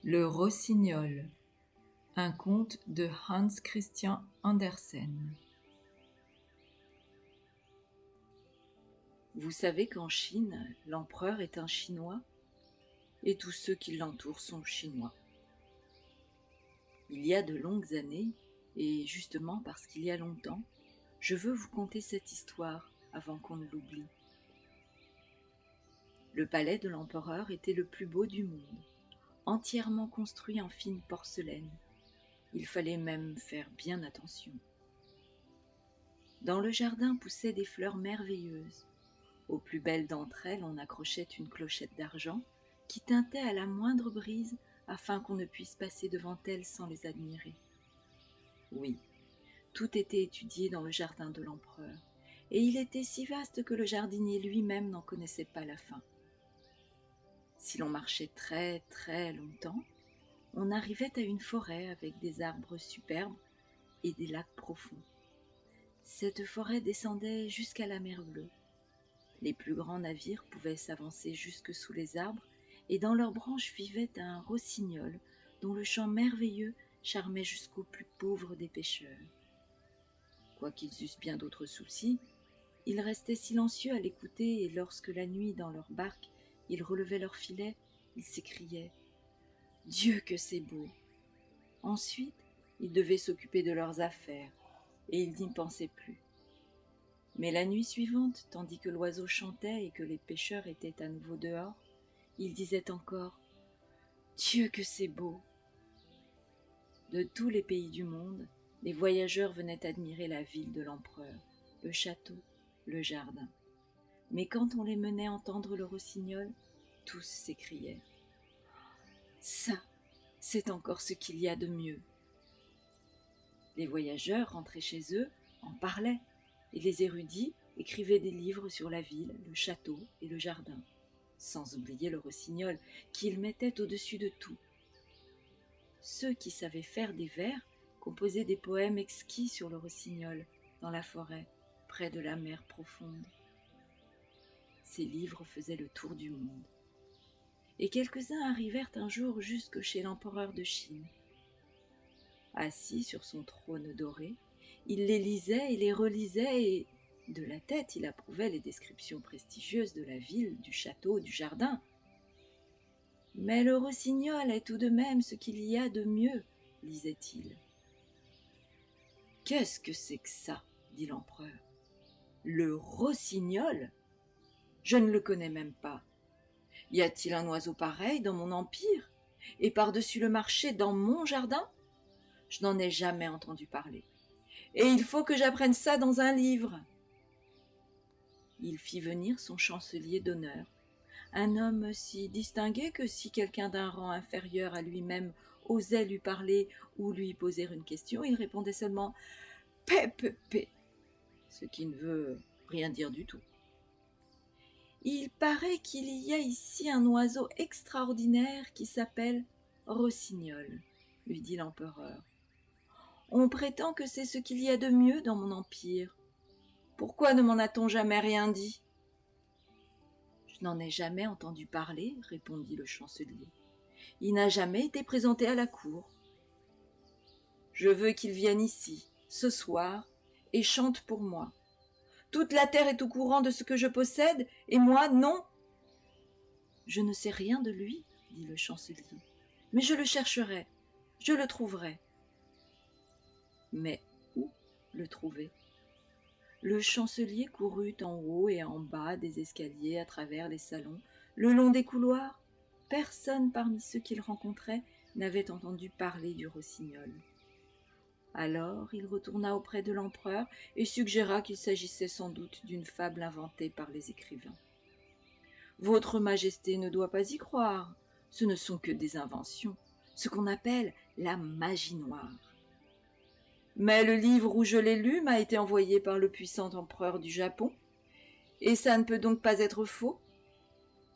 Le Rossignol, un conte de Hans Christian Andersen. Vous savez qu'en Chine, l'empereur est un Chinois et tous ceux qui l'entourent sont chinois. Il y a de longues années, et justement parce qu'il y a longtemps, je veux vous conter cette histoire avant qu'on ne l'oublie. Le palais de l'empereur était le plus beau du monde, entièrement construit en fine porcelaine. Il fallait même faire bien attention. Dans le jardin poussaient des fleurs merveilleuses. Aux plus belles d'entre elles, on accrochait une clochette d'argent qui tintait à la moindre brise afin qu'on ne puisse passer devant elles sans les admirer. Oui, tout était étudié dans le jardin de l'empereur, et il était si vaste que le jardinier lui-même n'en connaissait pas la fin. Si l'on marchait très très longtemps, on arrivait à une forêt avec des arbres superbes et des lacs profonds. Cette forêt descendait jusqu'à la mer Bleue. Les plus grands navires pouvaient s'avancer jusque sous les arbres, et dans leurs branches vivait un rossignol dont le chant merveilleux charmait jusqu'aux plus pauvres des pêcheurs. Quoiqu'ils eussent bien d'autres soucis, ils restaient silencieux à l'écouter, et lorsque la nuit, dans leur barque, ils relevaient leurs filets, ils s'écriaient « Dieu que c'est beau !» Ensuite, ils devaient s'occuper de leurs affaires, et ils n'y pensaient plus. Mais la nuit suivante, tandis que l'oiseau chantait et que les pêcheurs étaient à nouveau dehors, ils disaient encore « Dieu que c'est beau !» De tous les pays du monde, les voyageurs venaient admirer la ville de l'empereur, le château, le jardin. Mais quand on les menait entendre le rossignol, tous s'écriaient « Ça, c'est encore ce qu'il y a de mieux !» Les voyageurs rentraient chez eux, en parlaient, et les érudits écrivaient des livres sur la ville, le château et le jardin, sans oublier le rossignol qu'ils mettaient au-dessus de tout. Ceux qui savaient faire des vers composaient des poèmes exquis sur le rossignol, dans la forêt, près de la mer profonde. Ces livres faisaient le tour du monde. Et quelques-uns arrivèrent un jour jusque chez l'empereur de Chine. Assis sur son trône doré, il les lisait et les relisait, et de la tête il approuvait les descriptions prestigieuses de la ville, du château, du jardin. « Mais le rossignol est tout de même ce qu'il y a de mieux, » lisait-il. « Qu'est-ce que c'est que ça ?» dit l'empereur. « Le rossignol ? Je ne le connais même pas. Y a-t-il un oiseau pareil dans mon empire, et par-dessus le marché dans mon jardin ? Je n'en ai jamais entendu parler. Et il faut que j'apprenne ça dans un livre. » Il fit venir son chancelier d'honneur, un homme si distingué que si quelqu'un d'un rang inférieur à lui-même osait lui parler ou lui poser une question, il répondait seulement « Pé, pé, pé », ce qui ne veut rien dire du tout. « Il paraît qu'il y a ici un oiseau extraordinaire qui s'appelle rossignol, » lui dit l'empereur. « On prétend que c'est ce qu'il y a de mieux dans mon empire. Pourquoi ne m'en a-t-on jamais rien dit ?»« Je n'en ai jamais entendu parler, » répondit le chancelier. « Il n'a jamais été présenté à la cour. Je veux qu'il vienne ici, ce soir, et chante pour moi. Toute la terre est au courant de ce que je possède, et moi, non. » « Je ne sais rien de lui, » dit le chancelier, « mais je le chercherai, je le trouverai. » Mais où le trouver ? Le chancelier courut en haut et en bas des escaliers, à travers les salons, le long des couloirs. Personne parmi ceux qu'il rencontrait n'avait entendu parler du rossignol. Alors il retourna auprès de l'empereur et suggéra qu'il s'agissait sans doute d'une fable inventée par les écrivains. « Votre Majesté ne doit pas y croire, ce ne sont que des inventions, ce qu'on appelle la magie noire. Mais le livre où je l'ai lu m'a été envoyé par le puissant empereur du Japon, et ça ne peut donc pas être faux.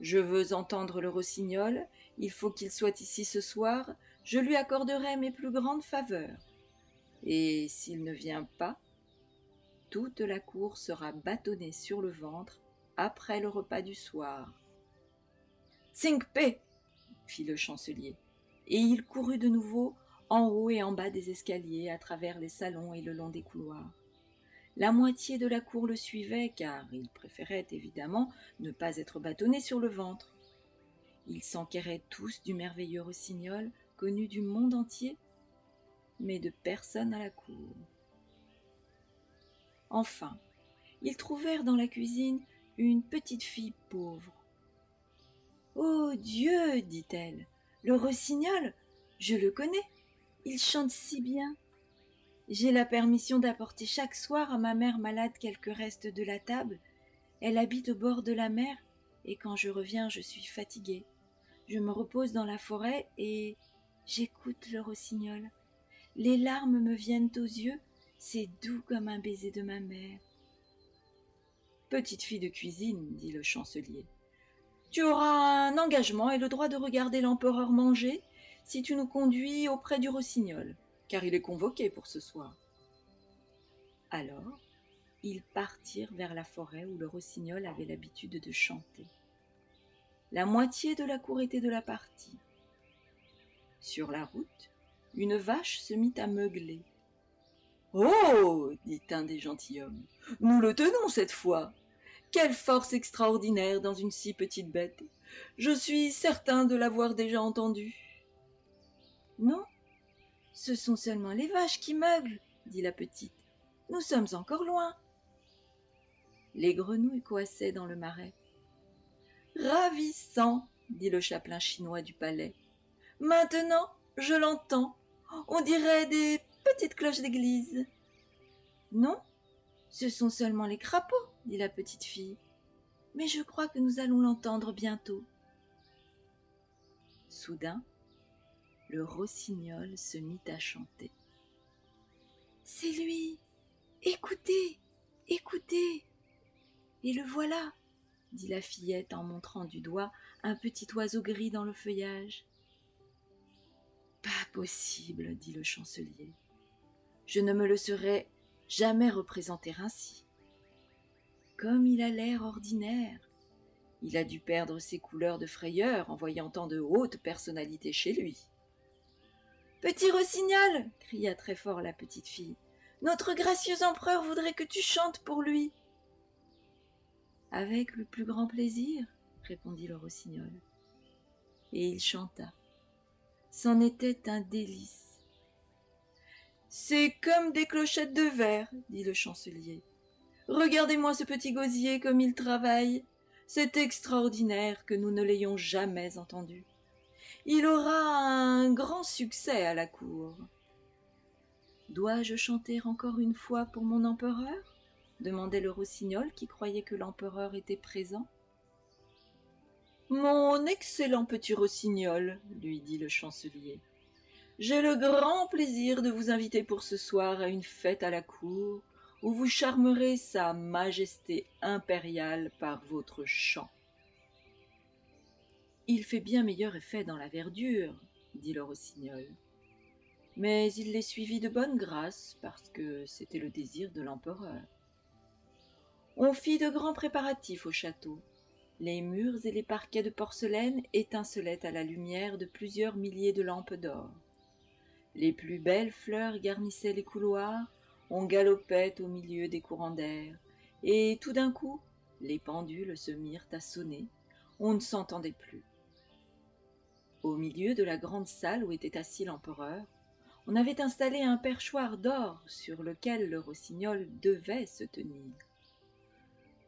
Je veux entendre le rossignol, il faut qu'il soit ici ce soir, je lui accorderai mes plus grandes faveurs. Et s'il ne vient pas, toute la cour sera bâtonnée sur le ventre après le repas du soir. « Tsing Pe » fit le chancelier, et il courut de nouveau en haut et en bas des escaliers, à travers les salons et le long des couloirs. La moitié de la cour le suivait, car il préférait évidemment ne pas être bâtonné sur le ventre. Ils s'enquéraient tous du merveilleux rossignol, connu du monde entier, mais de personne à la cour. Enfin, ils trouvèrent dans la cuisine une petite fille pauvre. « Oh Dieu, dit-elle, le rossignol, je le connais, il chante si bien. J'ai la permission d'apporter chaque soir à ma mère malade quelques restes de la table. Elle habite au bord de la mer, et quand je reviens, je suis fatiguée. Je me repose dans la forêt et j'écoute le rossignol. Les larmes me viennent aux yeux, c'est doux comme un baiser de ma mère. »« Petite fille de cuisine, dit le chancelier, tu auras un engagement et le droit de regarder l'empereur manger si tu nous conduis auprès du rossignol, car il est convoqué pour ce soir. » Alors, ils partirent vers la forêt où le rossignol avait l'habitude de chanter. La moitié de la cour était de la partie. Sur la route, une vache se mit à meugler. « Oh !» dit un des gentilshommes, « nous le tenons cette fois. Quelle force extraordinaire dans une si petite bête. Je suis certain de l'avoir déjà entendu. »« Non, ce sont seulement les vaches qui meuglent, dit la petite. Nous sommes encore loin. » Les grenouilles coassaient dans le marais. « Ravissant, dit le chapelain chinois du palais. Maintenant, je l'entends. On dirait des petites cloches d'église. »« Non, ce sont seulement les crapauds, dit la petite fille. Mais je crois que nous allons l'entendre bientôt. » Soudain, le rossignol se mit à chanter. « C'est lui! Écoutez, écoutez !»« Et le voilà !» dit la fillette en montrant du doigt un petit oiseau gris dans le feuillage. « Pas possible, dit le chancelier. Je ne me le serais jamais représenté ainsi. Comme il a l'air ordinaire, il a dû perdre ses couleurs de frayeur en voyant tant de hautes personnalités chez lui. »« Petit rossignol !» cria très fort la petite fille. « Notre gracieux empereur voudrait que tu chantes pour lui. »« Avec le plus grand plaisir, » répondit le rossignol. Et il chanta. C'en était un délice. « C'est comme des clochettes de verre, » dit le chancelier. « Regardez-moi ce petit gosier comme il travaille. C'est extraordinaire que nous ne l'ayons jamais entendu. Il aura un grand succès à la cour. »« Dois-je chanter encore une fois pour mon empereur ?» demandait le rossignol qui croyait que l'empereur était présent. « Mon excellent petit rossignol, lui dit le chancelier, j'ai le grand plaisir de vous inviter pour ce soir à une fête à la cour où vous charmerez sa majesté impériale par votre chant. »« Il fait bien meilleur effet dans la verdure, dit le rossignol. Mais il les suivit de bonne grâce parce que c'était le désir de l'empereur. On fit de grands préparatifs au château. Les murs et les parquets de porcelaine étincelaient à la lumière de plusieurs milliers de lampes d'or. Les plus belles fleurs garnissaient les couloirs, on galopait au milieu des courants d'air, et tout d'un coup, les pendules se mirent à sonner, on ne s'entendait plus. Au milieu de la grande salle où était assis l'empereur, on avait installé un perchoir d'or sur lequel le rossignol devait se tenir.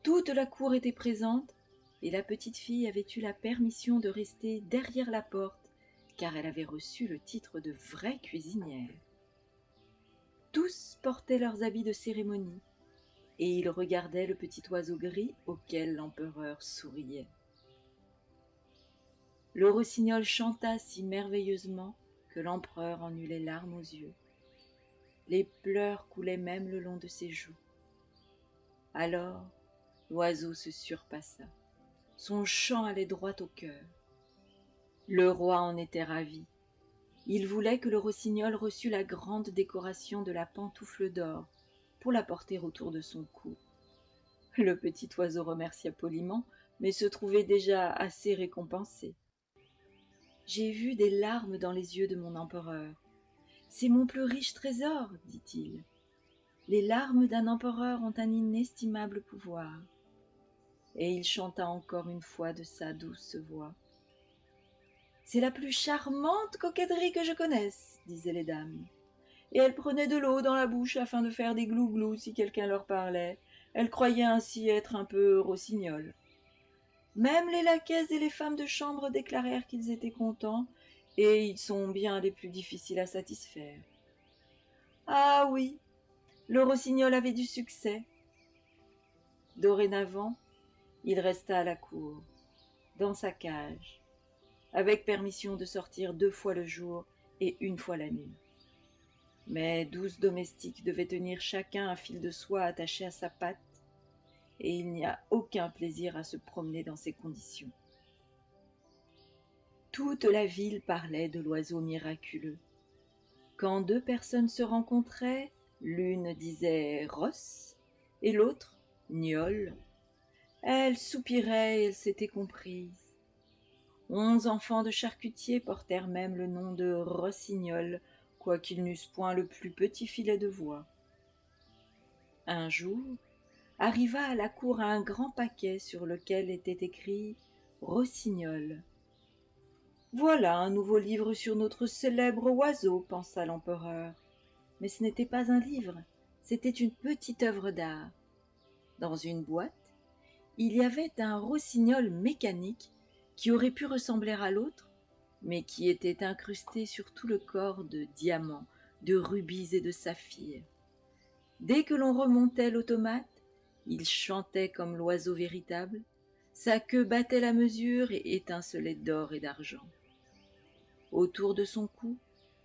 Toute la cour était présente, et la petite fille avait eu la permission de rester derrière la porte, car elle avait reçu le titre de vraie cuisinière. Tous portaient leurs habits de cérémonie, et ils regardaient le petit oiseau gris auquel l'empereur souriait. Le rossignol chanta si merveilleusement que l'empereur en eut les larmes aux yeux. Les pleurs coulaient même le long de ses joues. Alors, l'oiseau se surpassa. Son chant allait droit au cœur. Le roi en était ravi. Il voulait que le rossignol reçût la grande décoration de la pantoufle d'or pour la porter autour de son cou. Le petit oiseau remercia poliment, mais se trouvait déjà assez récompensé. J'ai vu des larmes dans les yeux de mon empereur. C'est mon plus riche trésor, dit-il. Les larmes d'un empereur ont un inestimable pouvoir. Et il chanta encore une fois de sa douce voix. C'est la plus charmante coquetterie que je connaisse, disaient les dames. Et elles prenaient de l'eau dans la bouche afin de faire des glouglous si quelqu'un leur parlait. Elles croyaient ainsi être un peu rossignols. Même les laquais et les femmes de chambre déclarèrent qu'ils étaient contents, et ils sont bien les plus difficiles à satisfaire. Ah oui, le rossignol avait du succès. Dorénavant, il resta à la cour, dans sa cage, avec permission de sortir 2 fois le jour et 1 fois la nuit. Mais 12 domestiques devaient tenir chacun un fil de soie attaché à sa patte, et il n'y a aucun plaisir à se promener dans ces conditions. Toute la ville parlait de l'oiseau miraculeux. Quand 2 personnes se rencontraient, l'une disait « rosse » et l'autre « gnôle ». Elles soupiraient et elles s'étaient comprises. 11 enfants de charcutiers portèrent même le nom de rossignol, quoiqu'ils n'eussent point le plus petit filet de voix. Un jour, arriva à la cour un grand paquet sur lequel était écrit « Rossignol ». « Voilà un nouveau livre sur notre célèbre oiseau, pensa l'empereur. Mais ce n'était pas un livre, c'était une petite œuvre d'art. Dans une boîte, il y avait un rossignol mécanique qui aurait pu ressembler à l'autre, mais qui était incrusté sur tout le corps de diamants, de rubis et de saphirs. Dès que l'on remontait l'automate, il chantait comme l'oiseau véritable, sa queue battait la mesure et étincelait d'or et d'argent. Autour de son cou,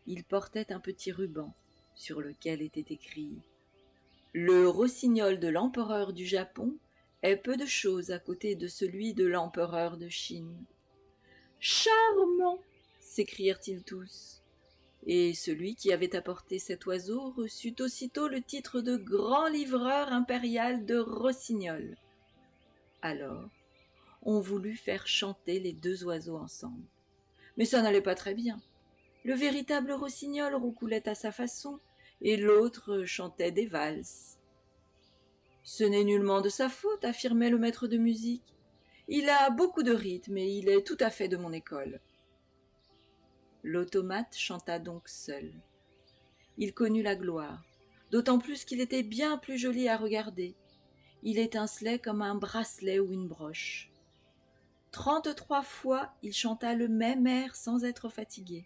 il portait un petit ruban sur lequel était écrit « Le rossignol de l'empereur du Japon est peu de chose à côté de celui de l'empereur de Chine. »« Charmant !» s'écrièrent-ils tous. Et celui qui avait apporté cet oiseau reçut aussitôt le titre de grand livreur impérial de rossignol. Alors, on voulut faire chanter les 2 oiseaux ensemble. Mais ça n'allait pas très bien. Le véritable rossignol roucoulait à sa façon, et l'autre chantait des valses. « Ce n'est nullement de sa faute, affirmait le maître de musique. Il a beaucoup de rythme et il est tout à fait de mon école. » L'automate chanta donc seul. Il connut la gloire, d'autant plus qu'il était bien plus joli à regarder. Il étincelait comme un bracelet ou une broche. 33 fois, il chanta le même air sans être fatigué.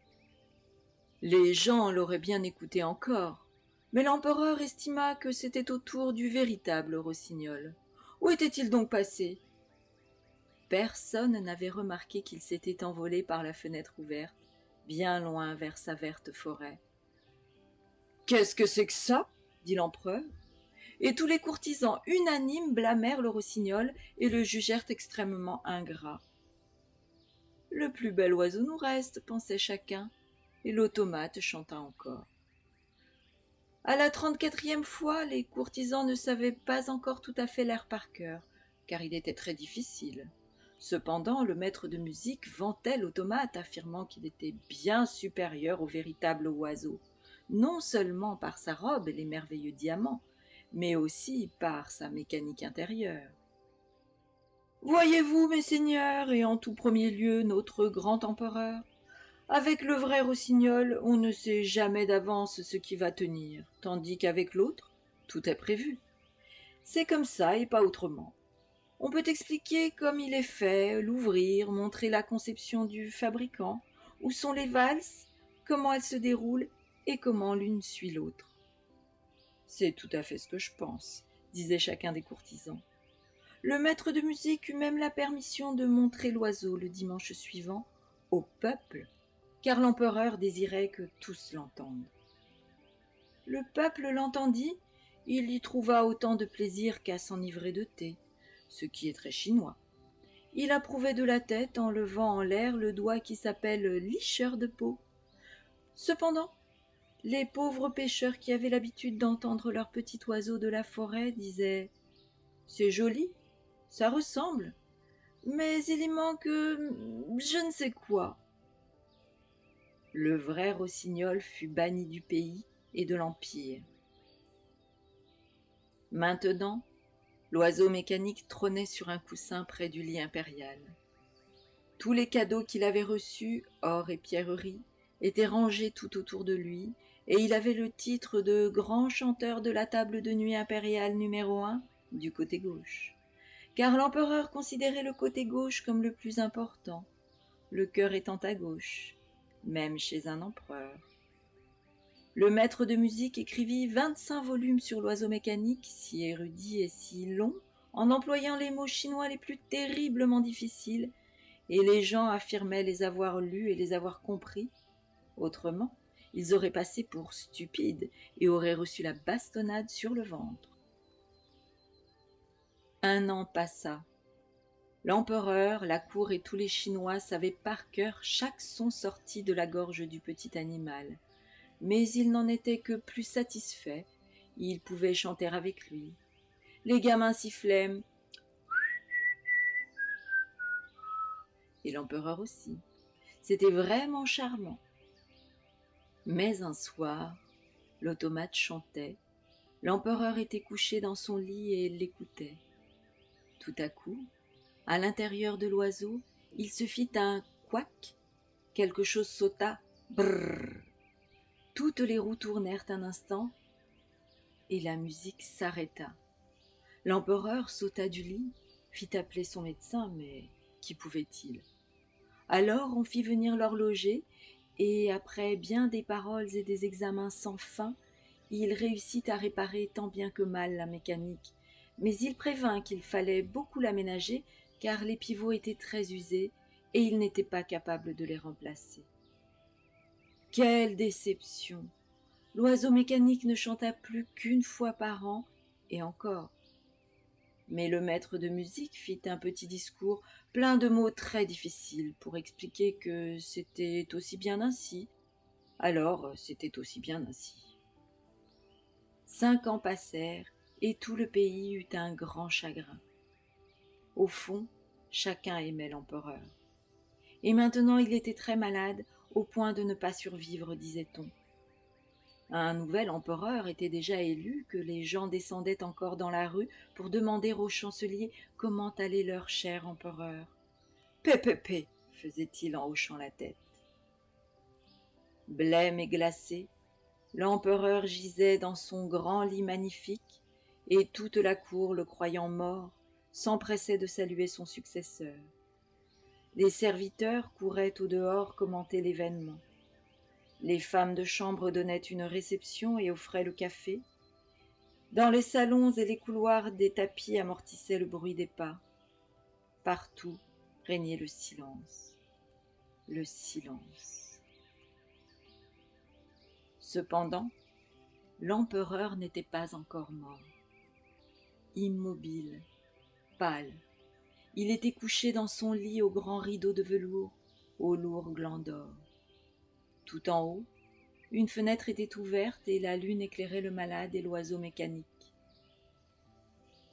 Les gens l'auraient bien écouté encore, mais l'empereur estima que c'était au tour du véritable rossignol. Où était-il donc passé? Personne n'avait remarqué qu'il s'était envolé par la fenêtre ouverte, bien loin vers sa verte forêt. « Qu'est-ce que c'est que ça ?» dit l'empereur. Et tous les courtisans unanimes blâmèrent le rossignol et le jugèrent extrêmement ingrat. « Le plus bel oiseau nous reste, pensait chacun, et l'automate chanta encore. À la 34e fois, les courtisans ne savaient pas encore tout à fait l'air par cœur, car il était très difficile. Cependant, le maître de musique vantait l'automate, affirmant qu'il était bien supérieur au véritable oiseau, non seulement par sa robe et les merveilleux diamants, mais aussi par sa mécanique intérieure. « Voyez-vous, mes seigneurs, et en tout premier lieu notre grand empereur, avec le vrai rossignol, on ne sait jamais d'avance ce qui va tenir, tandis qu'avec l'autre, tout est prévu. C'est comme ça et pas autrement. On peut expliquer comme il est fait, l'ouvrir, montrer la conception du fabricant, où sont les valses, comment elles se déroulent et comment l'une suit l'autre. » « C'est tout à fait ce que je pense, » disait chacun des courtisans. Le maître de musique eut même la permission de montrer l'oiseau le dimanche suivant au peuple, car l'empereur désirait que tous l'entendent. Le peuple l'entendit, il y trouva autant de plaisir qu'à s'enivrer de thé, ce qui est très chinois. Il approuvait de la tête en levant en l'air le doigt qui s'appelle licheur de peau. Cependant, les pauvres pêcheurs qui avaient l'habitude d'entendre leur petit oiseau de la forêt disaient « C'est joli, ça ressemble, mais il y manque je ne sais quoi. » Le vrai rossignol fut banni du pays et de l'Empire. Maintenant, l'oiseau mécanique trônait sur un coussin près du lit impérial. Tous les cadeaux qu'il avait reçus, or et pierreries, étaient rangés tout autour de lui, et il avait le titre de grand chanteur de la table de nuit impériale numéro 1 du côté gauche. Car l'empereur considérait le côté gauche comme le plus important, le cœur étant à gauche, même chez un empereur. Le maître de musique écrivit 25 volumes sur l'oiseau mécanique, si érudit et si long, en employant les mots chinois les plus terriblement difficiles, et les gens affirmaient les avoir lus et les avoir compris. Autrement, ils auraient passé pour stupides et auraient reçu la bastonnade sur le ventre. Un an passa. L'empereur, la cour et tous les Chinois savaient par cœur chaque son sorti de la gorge du petit animal. Mais ils n'en étaient que plus satisfaits. Ils pouvaient chanter avec lui. Les gamins sifflaient, et l'empereur aussi. C'était vraiment charmant. Mais un soir, l'automate chantait. L'empereur était couché dans son lit et l'écoutait. Tout à coup, à l'intérieur de l'oiseau, il se fit un couac. Quelque chose sauta. Brrr. Toutes les roues tournèrent un instant et la musique s'arrêta. L'empereur sauta du lit, fit appeler son médecin, mais qu'y pouvait-il? Alors on fit venir l'horloger, et après bien des paroles et des examens sans fin, il réussit à réparer tant bien que mal la mécanique, mais il prévint qu'il fallait beaucoup l'aménager, car les pivots étaient très usés, et il n'était pas capable de les remplacer. Quelle déception! L'oiseau mécanique ne chanta plus qu'une fois par an, et encore. Mais le maître de musique fit un petit discours plein de mots très difficiles pour expliquer que c'était aussi bien ainsi. Alors, c'était aussi bien ainsi. 5 ans passèrent, et tout le pays eut un grand chagrin. Au fond, chacun aimait l'empereur. Et maintenant il était très malade, au point de ne pas survivre, disait-on. Un nouvel empereur était déjà élu, que les gens descendaient encore dans la rue pour demander au chancelier comment allait leur cher empereur. « Pé, faisait-il en hochant la tête. Blême et glacé, l'empereur gisait dans son grand lit magnifique, et toute la cour, le croyant mort, s'empressait de saluer son successeur. Les serviteurs couraient au dehors commenter l'événement. Les femmes de chambre donnaient une réception et offraient le café. Dans les salons et les couloirs, des tapis amortissaient le bruit des pas. Partout régnait le silence. Le silence. Cependant, l'empereur n'était pas encore mort. Immobile, pâle, il était couché dans son lit aux grands rideaux de velours, aux lourds glands d'or. Tout en haut, une fenêtre était ouverte et la lune éclairait le malade et l'oiseau mécanique.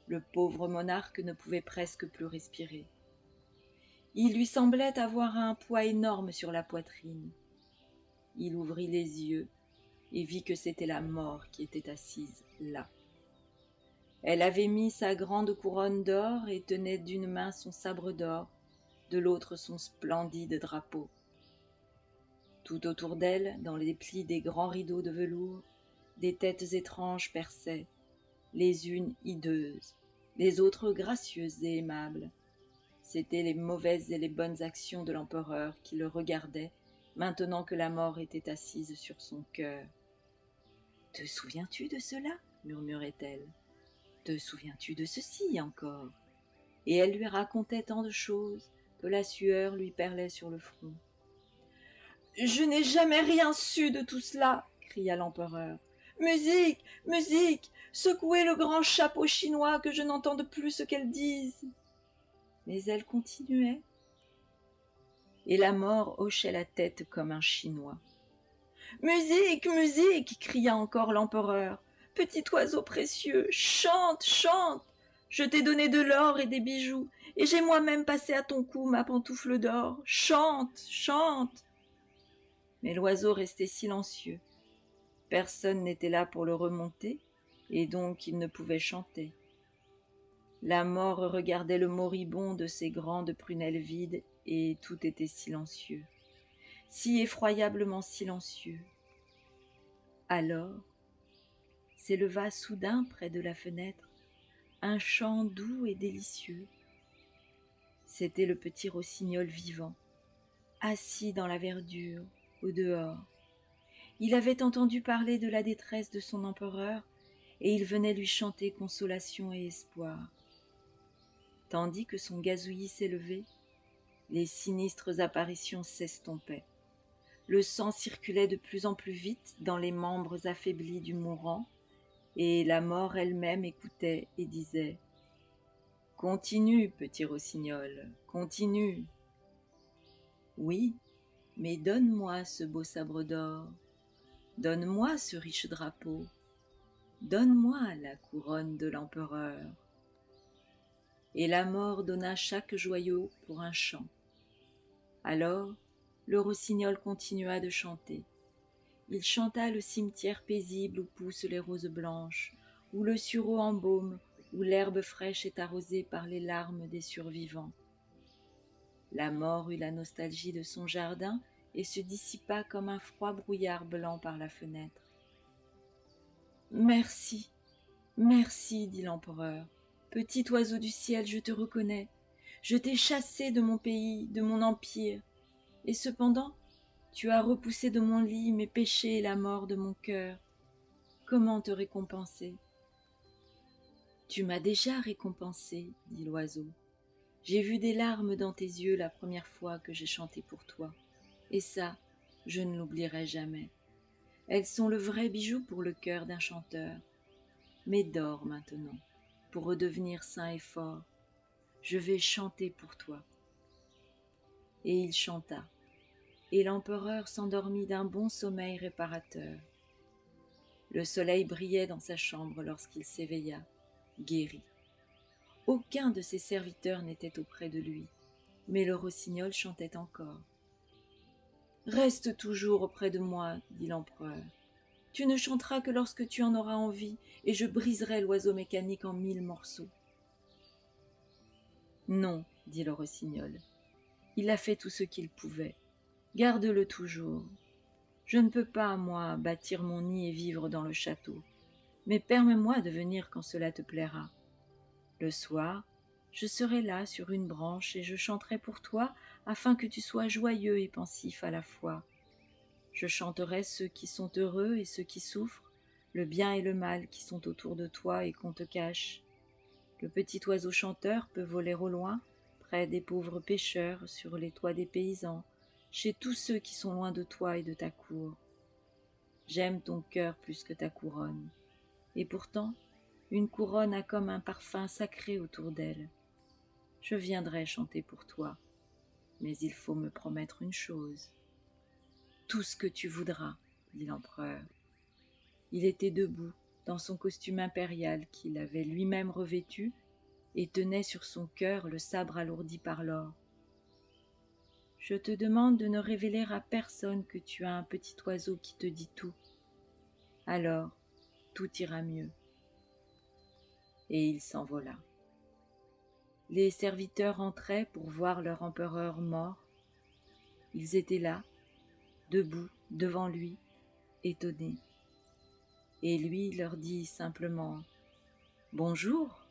Le pauvre monarque ne pouvait presque plus respirer. Il lui semblait avoir un poids énorme sur la poitrine. Il ouvrit les yeux et vit que c'était la mort qui était assise là. Elle avait mis sa grande couronne d'or et tenait d'une main son sabre d'or, de l'autre son splendide drapeau. Tout autour d'elle, dans les plis des grands rideaux de velours, des têtes étranges perçaient, les unes hideuses, les autres gracieuses et aimables. C'étaient les mauvaises et les bonnes actions de l'empereur qui le regardaient, maintenant que la mort était assise sur son cœur. « Te souviens-tu de cela ?» murmurait-elle. « Te souviens-tu de ceci encore ?» Et elle lui racontait tant de choses que la sueur lui perlait sur le front. « Je n'ai jamais rien su de tout cela !» cria l'empereur. « Musique, musique, secouez le grand chapeau chinois, que je n'entende plus ce qu'elles disent. » Mais elle continuait. Et la mort hochait la tête comme un Chinois. « Musique, musique !» cria encore l'empereur. « Petit oiseau précieux, chante, chante ! Je t'ai donné de l'or et des bijoux, et j'ai moi-même passé à ton cou ma pantoufle d'or. Chante, chante !» Mais l'oiseau restait silencieux. Personne n'était là pour le remonter, et donc il ne pouvait chanter. La mort regardait le moribond de ses grandes prunelles vides, et tout était silencieux, si effroyablement silencieux. Alors s'éleva soudain près de la fenêtre un chant doux et délicieux. C'était le petit rossignol vivant, assis dans la verdure, au dehors. Il avait entendu parler de la détresse de son empereur, et il venait lui chanter consolation et espoir. Tandis que son gazouillis s'élevait, les sinistres apparitions s'estompaient. Le sang circulait de plus en plus vite dans les membres affaiblis du mourant, et la mort elle-même écoutait et disait « Continue, petit rossignol, continue. Oui, mais donne-moi ce beau sabre d'or, donne-moi ce riche drapeau, donne-moi la couronne de l'empereur. » Et la mort donna chaque joyau pour un chant. Alors, le rossignol continua de chanter. Il chanta le cimetière paisible où poussent les roses blanches, où le sureau embaume, où l'herbe fraîche est arrosée par les larmes des survivants. La mort eut la nostalgie de son jardin et se dissipa comme un froid brouillard blanc par la fenêtre. « Merci, merci, dit l'empereur. Petit oiseau du ciel, je te reconnais. Je t'ai chassé de mon pays, de mon empire, et cependant, tu as repoussé de mon lit mes péchés et la mort de mon cœur. Comment te récompenser ? » « Tu m'as déjà récompensé, dit l'oiseau. J'ai vu des larmes dans tes yeux la première fois que j'ai chanté pour toi, et ça, je ne l'oublierai jamais. Elles sont le vrai bijou pour le cœur d'un chanteur. Mais dors maintenant, pour redevenir sain et fort. Je vais chanter pour toi. » Et il chanta, et l'empereur s'endormit d'un bon sommeil réparateur. Le soleil brillait dans sa chambre lorsqu'il s'éveilla, guéri. Aucun de ses serviteurs n'était auprès de lui, mais le rossignol chantait encore. « Reste toujours auprès de moi, dit l'empereur. Tu ne chanteras que lorsque tu en auras envie, et je briserai l'oiseau mécanique en 1000 morceaux. » « Non, dit le rossignol, il a fait tout ce qu'il pouvait. Garde-le toujours. Je ne peux pas, moi, bâtir mon nid et vivre dans le château, mais permets-moi de venir quand cela te plaira. Le soir, je serai là sur une branche et je chanterai pour toi afin que tu sois joyeux et pensif à la fois. Je chanterai ceux qui sont heureux et ceux qui souffrent, le bien et le mal qui sont autour de toi et qu'on te cache. Le petit oiseau chanteur peut voler au loin, près des pauvres pêcheurs, sur les toits des paysans, chez tous ceux qui sont loin de toi et de ta cour. J'aime ton cœur plus que ta couronne, et pourtant, une couronne a comme un parfum sacré autour d'elle. Je viendrai chanter pour toi, mais il faut me promettre une chose. Tout ce que tu voudras, dit l'empereur. Il était debout, dans son costume impérial qu'il avait lui-même revêtu, et tenait sur son cœur le sabre alourdi par l'or. Je te demande de ne révéler à personne que tu as un petit oiseau qui te dit tout. Alors, tout ira mieux. Et il s'envola. Les serviteurs entraient pour voir leur empereur mort. Ils étaient là, debout devant lui, étonnés. Et lui leur dit simplement « Bonjour ».